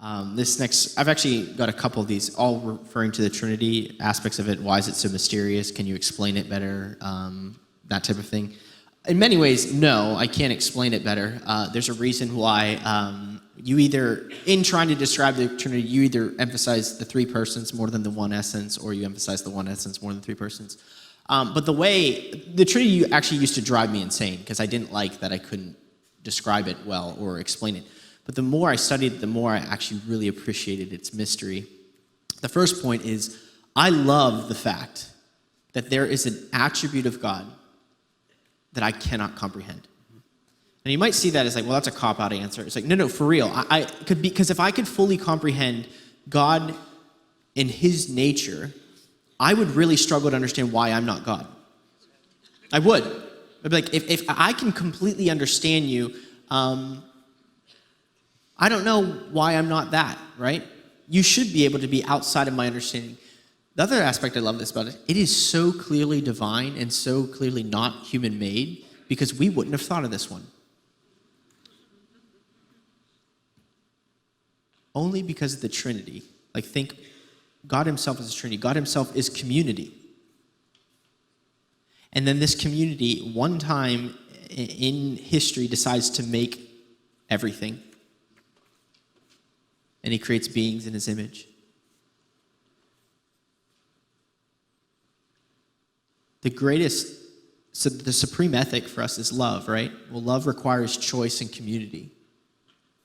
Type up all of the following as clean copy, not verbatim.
I've actually got a couple of these, all referring to the Trinity aspects of it. Why is it so mysterious? Can you explain it better? That type of thing. In many ways, no, I can't explain it better. There's a reason why you either, in trying to describe the Trinity, you either emphasize the three persons more than the one essence, or you emphasize the one essence more than three persons. But the Trinity actually used to drive me insane, because I didn't like that I couldn't describe it well or explain it. But the more I studied it, the more I actually really appreciated its mystery. The first point is, I love the fact that there is an attribute of God that I cannot comprehend. And you might see that as like, well, that's a cop-out answer. It's like, no, for real. Because if I could fully comprehend God in his nature, I would really struggle to understand why I'm not God. I would. I'd be like, if I can completely understand you, I don't know why I'm not that, right? You should be able to be outside of my understanding. The other aspect I love this about it, it is so clearly divine and so clearly not human-made, because we wouldn't have thought of this one. Only because of the Trinity. Like, think God himself is a Trinity. God himself is community. And then this community, one time in history, decides to make everything. And he creates beings in his image. The supreme ethic for us is love, right? Well, love requires choice and community.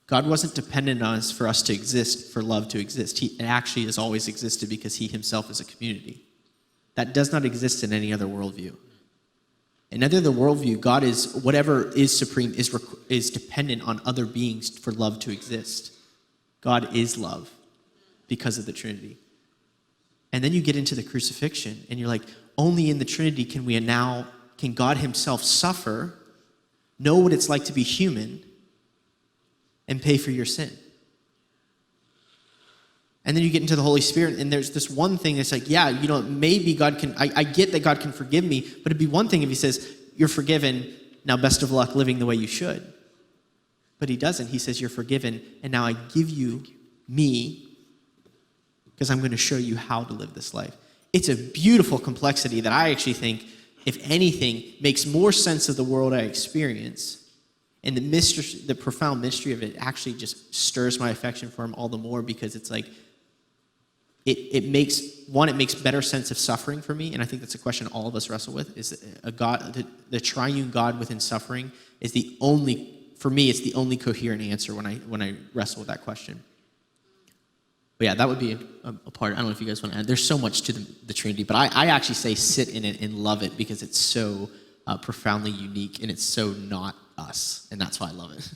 God wasn't dependent on us for us to exist, for love to exist. It actually has always existed because he himself is a community. That does not exist in any other worldview. In any other worldview, God is, whatever is supreme, is dependent on other beings for love to exist. God is love because of the Trinity. And then you get into the crucifixion, and you're like, only in the Trinity can God himself suffer, know what it's like to be human, and pay for your sin. And then you get into the Holy Spirit, and there's this one thing that's like, yeah, maybe God can, I get that God can forgive me, but it'd be one thing if he says, you're forgiven, now best of luck living the way you should. But he doesn't. He says, you're forgiven, and now I give you me, because I'm going to show you how to live this life. It's a beautiful complexity that I actually think, if anything, makes more sense of the world I experience. And the profound mystery of it actually just stirs my affection for him all the more, because it's like, it makes better sense of suffering for me. And I think that's a question all of us wrestle with, is a God, the triune God within suffering is for me, it's the only coherent answer when I wrestle with that question. But yeah, that would be a part. I don't know if you guys want to add. There's so much to the Trinity, but I actually say sit in it and love it, because it's so profoundly unique and it's so not us, and that's why I love it.